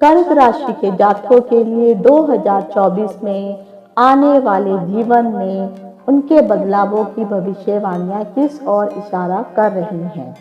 कर्क राशि के जातकों के लिए 2024 में आने वाले जीवन में उनके बदलावों की भविष्यवाणियां किस ओर इशारा कर रही हैं।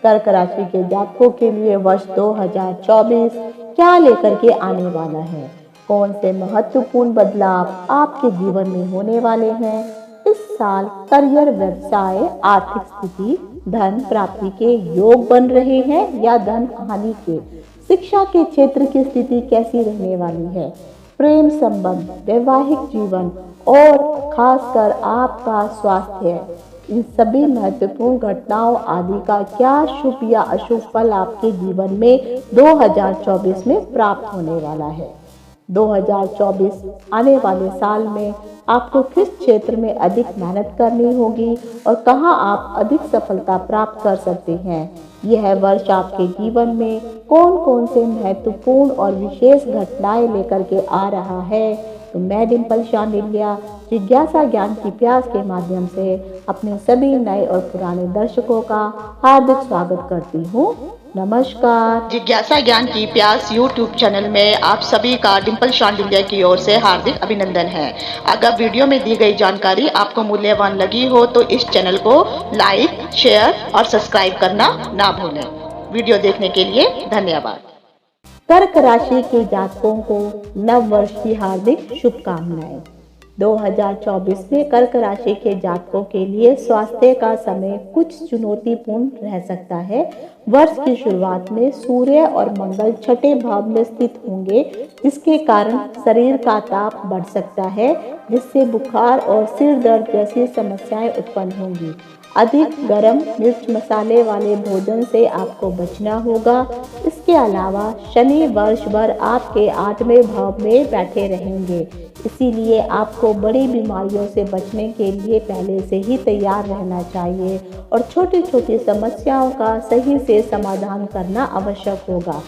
कर्क राशि के जातकों के लिए वर्ष 2024 क्या लेकर के आने वाला है, कौन से महत्वपूर्ण बदलाव आपके जीवन में होने वाले हैं। इस साल करियर, व्यवसाय, आर्थिक स्थिति, धन प्राप्ति के योग बन रहे हैं या धन हानि के। शिक्षा के क्षेत्र की स्थिति कैसी रहने वाली है। प्रेम संबंध, वैवाहिक जीवन और खासकर आपका स्वास्थ्य, इन सभी महत्वपूर्ण घटनाओं आदि का क्या शुभ या अशुभ फल आपके जीवन में 2024 में प्राप्त होने वाला है। 2024 आने वाले साल में आपको किस क्षेत्र में अधिक मेहनत करनी होगी और कहां आप अधिक सफलता प्राप्त कर सकते हैं। यह वर्ष आपके जीवन में कौन कौन से महत्वपूर्ण और विशेष घटनाएं लेकर के आ रहा है। तो मैं डिम्पल शांडिल्या जिज्ञासा ज्ञान की प्यास के माध्यम से अपने सभी नए और पुराने दर्शकों का हार्दिक स्वागत करती हूँ। नमस्कार। जिज्ञासा ज्ञान की प्यास यूट्यूब चैनल में आप सभी का डिम्पल शांडिल्या की ओर से हार्दिक अभिनंदन है। अगर वीडियो में दी गई जानकारी आपको मूल्यवान लगी हो तो इस चैनल को लाइक, शेयर और सब्सक्राइब करना ना भूलें। वीडियो देखने के लिए धन्यवाद। कर्क राशि के जातकों को नव वर्ष की हार्दिक शुभकामनाएं। 2024 में कर्क राशि के जातकों के लिए स्वास्थ्य का समय कुछ चुनौतीपूर्ण रह सकता है। वर्ष की शुरुआत में सूर्य और मंगल छठे भाव में स्थित होंगे, जिसके कारण शरीर का ताप बढ़ सकता है, जिससे बुखार और सिर दर्द जैसी समस्याएं उत्पन्न होंगी। अधिक गर्म मिर्च मसाले वाले भोजन से आपको बचना होगा। इसके अलावा शनि वर्ष भर आपके 8वें भाव में बैठे रहेंगे, इसीलिए आपको बड़ी बीमारियों से बचने के लिए पहले से ही तैयार रहना चाहिए और छोटी छोटी समस्याओं का सही से समाधान करना आवश्यक होगा।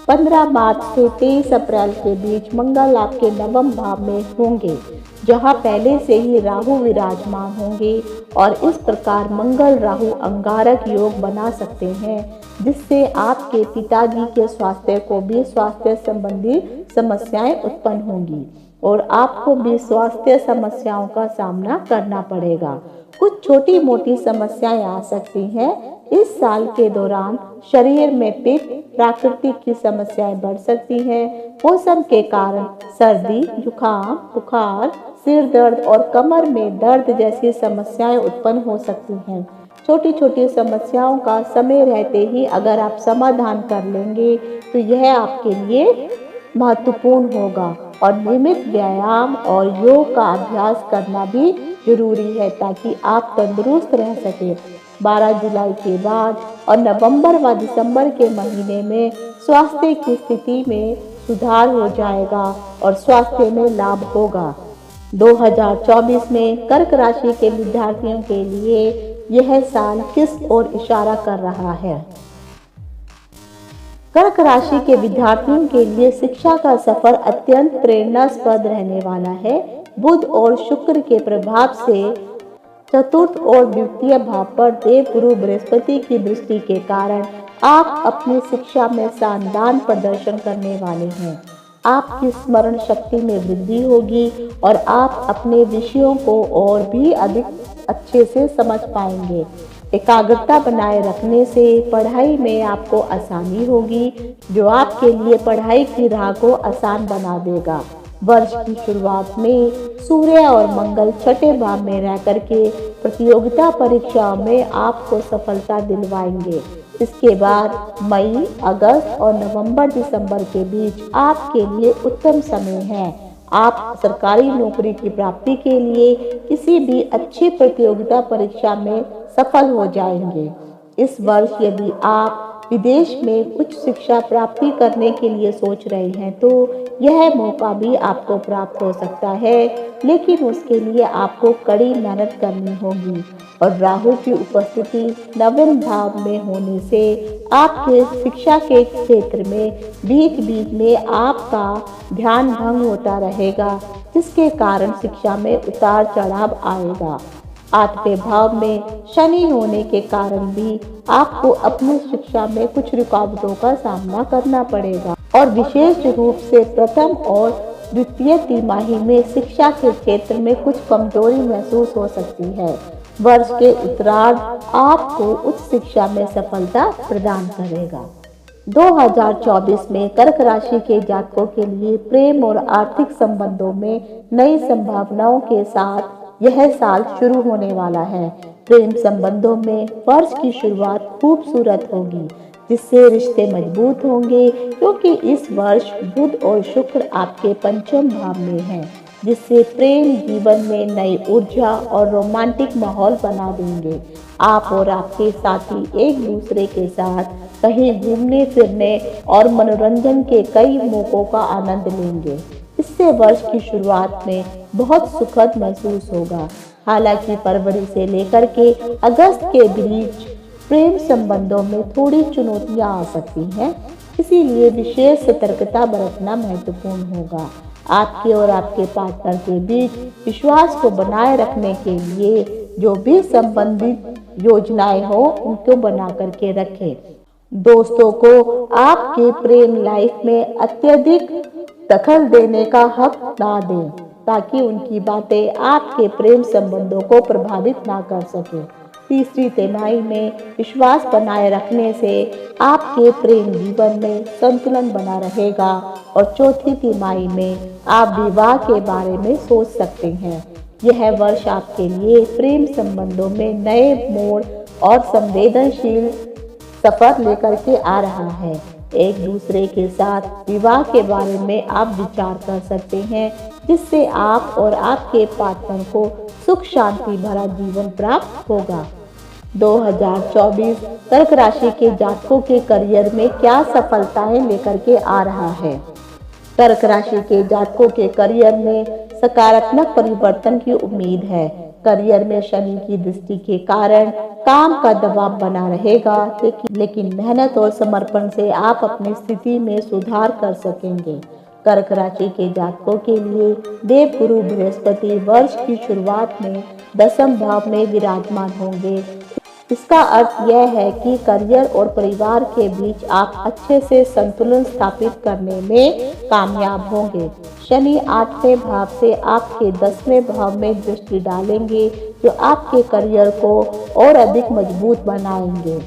15 मार्च से 23 अप्रैल के बीच मंगल आपके 9वें भाव में होंगे, जहां पहले से ही राहु विराजमान होंगे और इस प्रकार मंगल राहु अंगारक योग बना सकते हैं, जिससे आपके पिताजी के स्वास्थ्य को भी स्वास्थ्य संबंधी समस्याएं उत्पन्न होंगी और आपको भी स्वास्थ्य समस्याओं का सामना करना पड़ेगा। कुछ छोटी मोटी समस्याएं आ सकती हैं। इस साल के दौरान शरीर में पित्त, प्राकृतिक की समस्याएं बढ़ सकती हैं। मौसम के कारण सर्दी, जुकाम, बुखार, सिर दर्द और कमर में दर्द जैसी समस्याएं उत्पन्न हो सकती हैं। छोटी छोटी समस्याओं का समय रहते ही अगर आप समाधान कर लेंगे तो यह आपके लिए महत्वपूर्ण होगा और नियमित व्यायाम और योग का अभ्यास करना भी जरूरी है ताकि आप तंदुरुस्त रह सकें। 12 जुलाई के बाद और नवंबर व दिसंबर के महीने में स्वास्थ्य की स्थिति में सुधार हो जाएगा और स्वास्थ्य में लाभ होगा। 2024 में कर्क राशि के विद्यार्थियों के लिए यह साल किस ओर इशारा कर रहा है। कर्क राशि के विद्यार्थियों के लिए शिक्षा का सफर अत्यंत प्रेरणास्पद रहने वाला है। बुध और शुक्र के प्रभाव से चतुर्थ और द्वितीय भाव पर देवगुरु बृहस्पति की दृष्टि के कारण आप अपनी शिक्षा में शानदार प्रदर्शन करने वाले हैं। आपकी स्मरण शक्ति में वृद्धि होगी और आप अपने विषयों को और भी अधिक अच्छे से समझ पाएंगे। एकाग्रता बनाए रखने से पढ़ाई में आपको आसानी होगी, जो आपके लिए पढ़ाई की राह को आसान बना देगा। वर्ष की शुरुआत में सूर्य और मंगल छठे भाव में रह करके प्रतियोगिता परीक्षाओं में आपको सफलता दिलवाएंगे। इसके बाद मई, अगस्त और नवंबर, दिसंबर के बीच आपके लिए उत्तम समय है। आप सरकारी नौकरी की प्राप्ति के लिए किसी भी अच्छी प्रतियोगिता परीक्षा में सफल हो जाएंगे। इस वर्ष यदि आप विदेश में उच्च शिक्षा प्राप्ति करने के लिए सोच रहे हैं तो यह मौका भी आपको प्राप्त हो सकता है, लेकिन उसके लिए आपको कड़ी मेहनत करनी होगी और राहु की उपस्थिति 9वें भाव में होने से आपके शिक्षा के क्षेत्र में बीच बीच में आपका ध्यान भंग होता रहेगा, जिसके कारण शिक्षा में उतार चढ़ाव आएगा। 8वें भाव में शनि होने के कारण भी आपको अपनी शिक्षा में कुछ रुकावटों का सामना करना पड़ेगा और विशेष रूप से प्रथम और द्वितीय तिमाही में शिक्षा के क्षेत्र में कुछ कमजोरी महसूस हो सकती है। वर्ष के उत्तरार्ध आपको उच्च शिक्षा में सफलता प्रदान करेगा। 2024 में कर्क राशि के जातकों के लिए प्रेम और आर्थिक संबंधों में नई संभावनाओं के साथ यह साल शुरू होने वाला है। प्रेम संबंधों में वर्ष की शुरुआत खूबसूरत होगी, जिससे रिश्ते मजबूत होंगे, क्योंकि इस वर्ष बुध और शुक्र आपके पंचम भाव में हैं, जिससे प्रेम जीवन में नई ऊर्जा और रोमांटिक माहौल बना देंगे। आप और आपके साथी एक दूसरे के साथ कहीं घूमने फिरने और मनोरंजन के कई मौकों का आनंद लेंगे। इससे वर्ष की शुरुआत में बहुत सुखद महसूस होगा। हालांकि फरवरी से लेकर के अगस्त के बीच प्रेम संबंधों में थोड़ी चुनौतियां आ सकती हैं, इसीलिए विशेष सतर्कता बरतना महत्वपूर्ण होगा। आपके और आपके पार्टनर के बीच विश्वास को बनाए रखने के लिए जो भी संबंधित योजनाएं हो उनको बना करके रखें। दोस्तों को आपके प्रेम लाइफ में अत्यधिक दखल देने का हक ना दें, ताकि उनकी बातें आपके प्रेम संबंधों को प्रभावित ना कर सके। तीसरी तिमाही में विश्वास बनाए रखने से आपके प्रेम जीवन में संतुलन बना रहेगा और चौथी तिमाही में आप विवाह के बारे में सोच सकते हैं। यह वर्ष आपके लिए प्रेम संबंधों में नए मोड़ और संवेदनशील सफर लेकर के आ रहा है। एक दूसरे के साथ विवाह के बारे में आप विचार कर सकते हैं, जिससे आप और आपके पार्टनर को सुख शांति भरा जीवन प्राप्त होगा। 2024 कर्क राशि के जातकों के करियर में क्या सफलताएं लेकर के आ रहा है। कर्क राशि के जातकों के करियर में सकारात्मक परिवर्तन की उम्मीद है। करियर में शनि की दृष्टि के कारण काम का दबाव बना रहेगा, लेकिन मेहनत और समर्पण से आप अपनी स्थिति में सुधार कर सकेंगे। कर्क राशि के जातकों के लिए देवगुरु बृहस्पति वर्ष की शुरुआत में दसम भाव में विराजमान होंगे। इसका अर्थ यह है कि करियर और परिवार के बीच आप अच्छे से संतुलन स्थापित करने में कामयाब होंगे। शनि 8वें भाव से आपके 10वें भाव में दृष्टि डालेंगे, जो आपके करियर को और अधिक मजबूत बनाएंगे।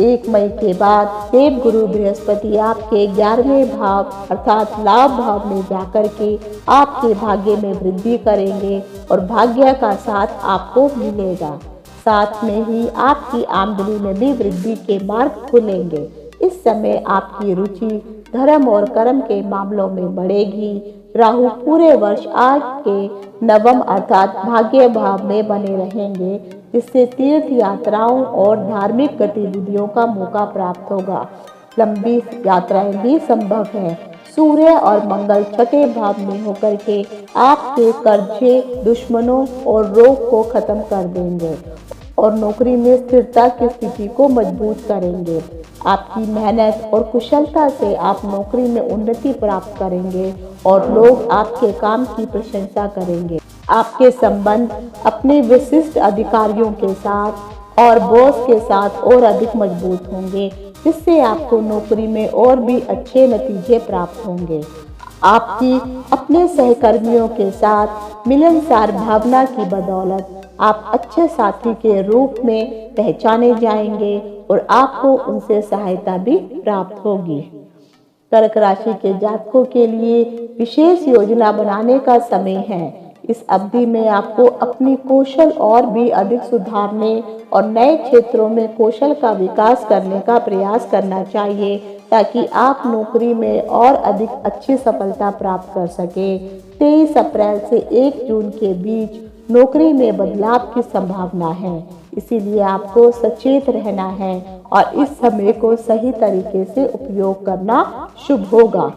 1 मई के बाद देवगुरु बृहस्पति आपके 11वें भाव अर्थात लाभ भाव में जाकर के आपके भाग्य में वृद्धि करेंगे और भाग्य का साथ आपको मिलेगा। साथ में ही आपकी आमदनी में भी वृद्धि के मार्ग खुलेंगे। इस समय आपकी रुचि धर्म और कर्म के मामलों में बढ़ेगी। राहु पूरे वर्ष आपके नवम अर्थात भाग्य भाव में बने रहेंगे, जिससे तीर्थ यात्राओं और धार्मिक गतिविधियों का मौका प्राप्त होगा। लंबी यात्राएं भी संभव है। सूर्य और मंगल छठे भाव में होकर के आपके कर्जे, दुश्मनों और रोग को खत्म कर देंगे और नौकरी में स्थिरता की स्थिति को मजबूत करेंगे। आपकी मेहनत और कुशलता से आप नौकरी में उन्नति प्राप्त करेंगे और लोग आपके काम की प्रशंसा करेंगे। आपके संबंध अपने विशिष्ट अधिकारियों के साथ और बॉस के साथ और अधिक मजबूत होंगे, जिससे आपको नौकरी में और भी अच्छे नतीजे प्राप्त होंगे। आपकी अपने सहकर्मियों के साथ मिलनसार भावना की बदौलत आप अच्छे साथी के रूप में पहचाने जाएंगे और आपको उनसे सहायता भी प्राप्त होगी। कर्क राशि के जातकों के लिए विशेष योजना बनाने का समय है। इस अवधि में आपको अपनी कौशल और भी अधिक सुधारने और नए क्षेत्रों में कौशल का विकास करने का प्रयास करना चाहिए, ताकि आप नौकरी में और अधिक अच्छी सफलता प्राप्त कर सके। 23 अप्रैल से 1 जून के बीच नौकरी में बदलाव की संभावना है, इसीलिए आपको सचेत रहना है और इस समय को सही तरीके से उपयोग करना शुभ होगा।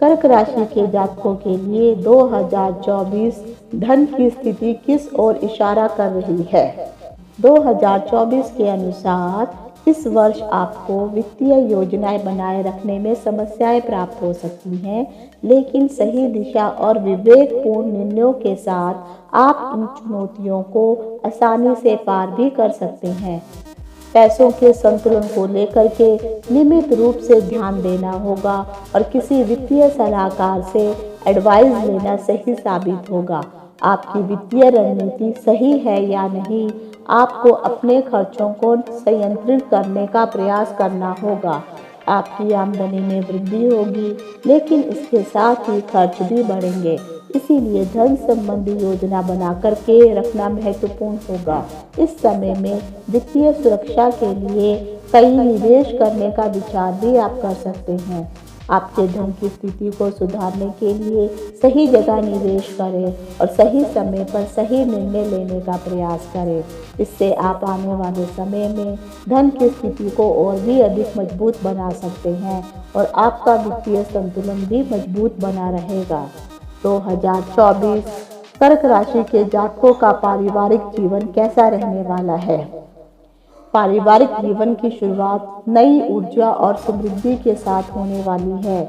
कर्क राशि के जातकों के लिए 2024 धन की स्थिति किस ओर इशारा कर रही है। 2024 के अनुसार इस वर्ष आपको वित्तीय योजनाएं बनाए रखने में समस्याएं प्राप्त हो सकती हैं, लेकिन सही दिशा और विवेकपूर्ण निर्णयों के साथ आप इन चुनौतियों को आसानी से पार भी कर सकते हैं। पैसों के संतुलन को लेकर के नियमित रूप से ध्यान देना होगा और किसी वित्तीय सलाहकार से एडवाइस लेना सही साबित होगा। आपकी वित्तीय रणनीति सही है या नहीं, आपको अपने खर्चों को संयंत्रित करने का प्रयास करना होगा। आपकी आमदनी में वृद्धि होगी, लेकिन इसके साथ ही खर्च भी बढ़ेंगे। इसीलिए धन संबंधी योजना बना करके रखना महत्वपूर्ण होगा। इस समय में वित्तीय सुरक्षा के लिए कई निवेश करने का विचार भी आप कर सकते हैं। आपके धन की स्थिति को सुधारने के लिए सही जगह निवेश करें और सही समय पर सही निर्णय लेने का प्रयास करें। इससे आप आने वाले समय में धन की स्थिति को और भी अधिक मजबूत बना सकते हैं और आपका वित्तीय संतुलन भी मजबूत बना रहेगा। 2024 कर्क राशि के जातकों का पारिवारिक जीवन कैसा रहने वाला है? पारिवारिक जीवन की शुरुआत नई ऊर्जा और समृद्धि के साथ होने वाली है,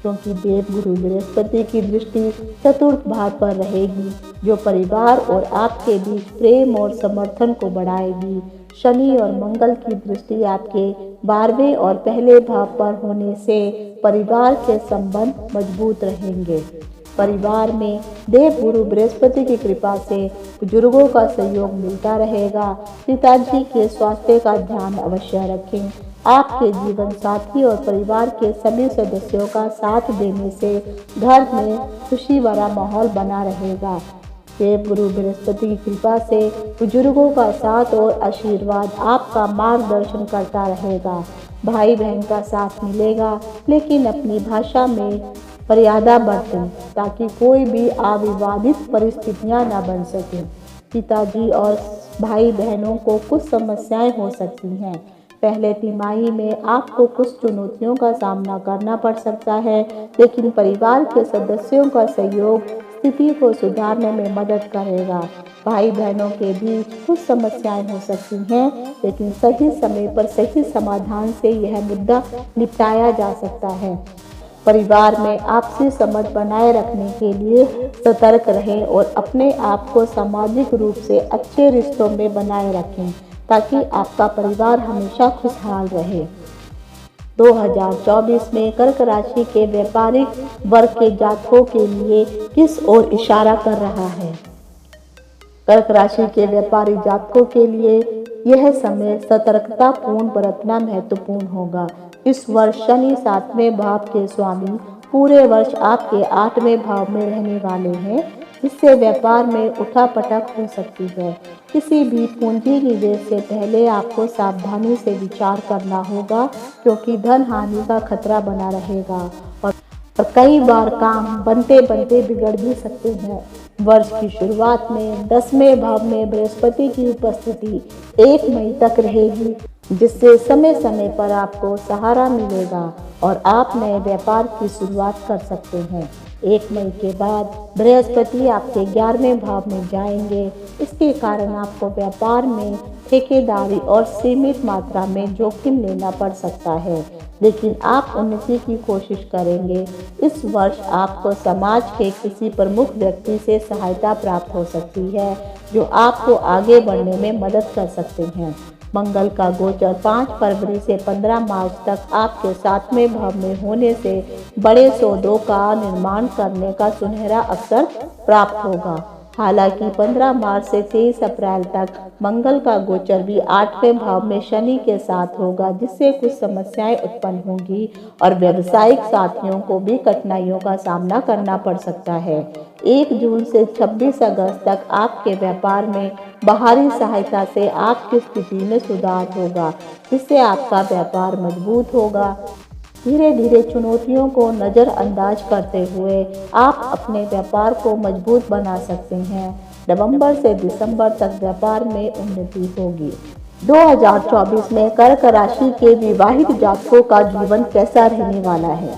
क्योंकि देवगुरु बृहस्पति की दृष्टि चतुर्थ भाव पर रहेगी, जो परिवार और आपके बीच प्रेम और समर्थन को बढ़ाएगी। शनि और मंगल की दृष्टि आपके 12वें और पहले भाव पर होने से परिवार के संबंध मजबूत रहेंगे। परिवार में देवगुरु बृहस्पति की कृपा से बुजुर्गों का सहयोग मिलता रहेगा। पिताजी के स्वास्थ्य का ध्यान अवश्य रखें। आपके जीवन साथी और परिवार के सभी सदस्यों का साथ देने से घर में खुशी भरा माहौल बना रहेगा। देवगुरु बृहस्पति की कृपा से बुजुर्गों का साथ और आशीर्वाद आपका मार्गदर्शन करता रहेगा। भाई बहन का साथ मिलेगा, लेकिन अपनी भाषा में मर्यादा बरतें ताकि कोई भी अविवादित परिस्थितियां न बन सकें। पिताजी और भाई बहनों को कुछ समस्याएं हो सकती हैं। पहले तिमाही में आपको कुछ चुनौतियों का सामना करना पड़ सकता है, लेकिन परिवार के सदस्यों का सहयोग स्थिति को सुधारने में मदद करेगा। भाई बहनों के बीच कुछ समस्याएं हो सकती हैं, लेकिन सही समय पर सही समाधान से यह मुद्दा निपटाया जा सकता है। परिवार में आपसी समझ बनाए रखने के लिए सतर्क रहें और अपने आप को सामाजिक रूप से अच्छे रिश्तों में बनाए रखें, ताकि आपका परिवार हमेशा खुशहाल रहे। 2024 में कर्क राशि के व्यापारिक वर्ग के जातकों के लिए किस ओर इशारा कर रहा है? कर्क राशि के व्यापारी जातकों के लिए यह समय सतर्कता पूर्ण बरतना महत्वपूर्ण होगा। इस वर्ष शनि 7वें भाव के स्वामी पूरे वर्ष आपके 8वें भाव में रहने वाले हैं, जिससे व्यापार में उठापटक हो सकती है। किसी भी पूंजी निवेश से पहले आपको सावधानी से विचार करना होगा, क्योंकि धन हानि का खतरा बना रहेगा और कई बार काम बनते बनते बिगड़ भी सकते हैं। वर्ष की शुरुआत में 10वें भाव में बृहस्पति की उपस्थिति 1 मई तक रहेगी, जिससे समय समय पर आपको सहारा मिलेगा और आप नए व्यापार की शुरुआत कर सकते हैं। 1 मई के बाद बृहस्पति आपके 11वें भाव में जाएंगे। इसके कारण आपको व्यापार में ठेकेदारी और सीमित मात्रा में जोखिम लेना पड़ सकता है, लेकिन आप उन्नति की कोशिश करेंगे। इस वर्ष आपको समाज के किसी प्रमुख व्यक्ति से सहायता प्राप्त हो सकती है, जो आपको आगे बढ़ने में मदद कर सकते हैं। मंगल का गोचर 5 फरवरी से 15 मार्च तक आपके 7वें भाव में होने से बड़े सौदों का निर्माण करने का सुनहरा अवसर प्राप्त होगा। हालांकि 15 मार्च से 23 अप्रैल तक मंगल का गोचर भी 8वें भाव में शनि के साथ होगा, जिससे कुछ समस्याएं उत्पन्न होंगी और व्यावसायिक साथियों को भी कठिनाइयों का सामना करना पड़ सकता है। 1 जून से 26 अगस्त तक आपके व्यापार में बाहरी सहायता से आपकी स्थिति में सुधार होगा, जिससे आपका व्यापार मजबूत होगा। धीरे धीरे चुनौतियों को नज़रअंदाज करते हुए आप अपने व्यापार को मजबूत बना सकते हैं। नवंबर से दिसंबर तक व्यापार में उन्नति होगी। 2024 में कर्क राशि के विवाहित जातकों का जीवन कैसा रहने वाला है?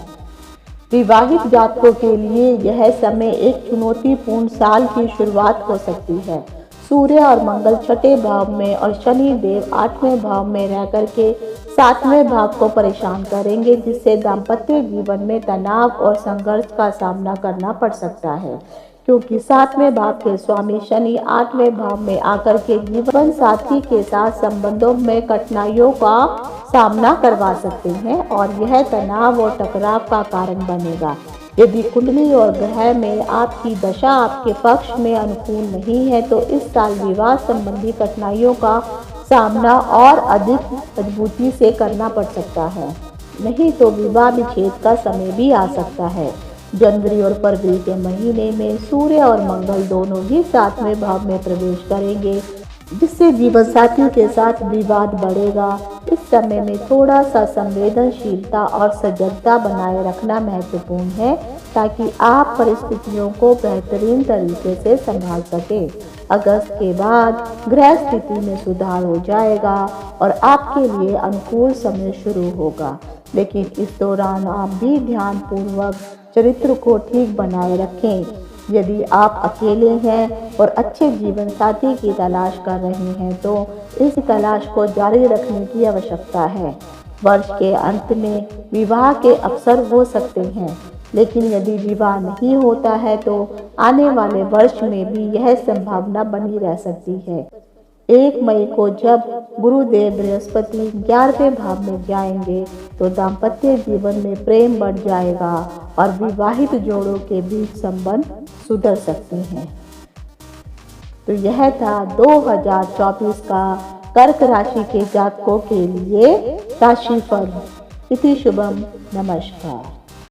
विवाहित जातकों के लिए यह समय एक चुनौतीपूर्ण साल की शुरुआत हो सकती है। सूर्य और मंगल 6ठे भाव में और शनि देव 8वें भाव में रह करके 7वें भाव को परेशान करेंगे, जिससे दाम्पत्य जीवन में तनाव और संघर्ष का सामना करना पड़ सकता है। क्योंकि 7वें भाव के स्वामी शनि 8वें भाव में आकर के जीवन साथी के साथ संबंधों में कठिनाइयों का सामना करवा सकते हैं और यह तनाव और टकराव का कारण बनेगा। यदि कुंडली और ग्रह में आपकी दशा आपके पक्ष में अनुकूल नहीं है तो इस साल विवाह संबंधी कठिनाइयों का सामना और अधिक मजबूती से करना पड़ सकता है, नहीं तो विवाह विच्छेद का समय भी आ सकता है। जनवरी और फरवरी के महीने में सूर्य और मंगल दोनों ही 7वें भाव में प्रवेश करेंगे, जिससे जीवन साथी के साथ विवाद बढ़ेगा। इस समय में थोड़ा सा संवेदनशीलता और सजगता बनाए रखना महत्वपूर्ण है ताकि आप परिस्थितियों को बेहतरीन तरीके से संभाल सकें। अगस्त के बाद ग्रह स्थिति में सुधार हो जाएगा और आपके लिए अनुकूल समय शुरू होगा, लेकिन इस दौरान आप भी ध्यानपूर्वक चरित्र को ठीक बनाए रखें। यदि आप अकेले हैं और अच्छे जीवन साथी की तलाश कर रहे हैं तो इस तलाश को जारी रखने की आवश्यकता है। वर्ष के अंत में विवाह के अवसर हो सकते हैं, लेकिन यदि विवाह नहीं होता है तो आने वाले वर्ष में भी यह संभावना बनी रह सकती है। 1 मई को जब गुरुदेव बृहस्पति 11वें भाव में जाएंगे तो दाम्पत्य जीवन में प्रेम बढ़ जाएगा और विवाहित जोड़ों के बीच संबंध सुधर सकते हैं। तो यह था 2024 का कर्क राशि के जातकों के लिए राशिफल। इति शुभम। नमस्कार।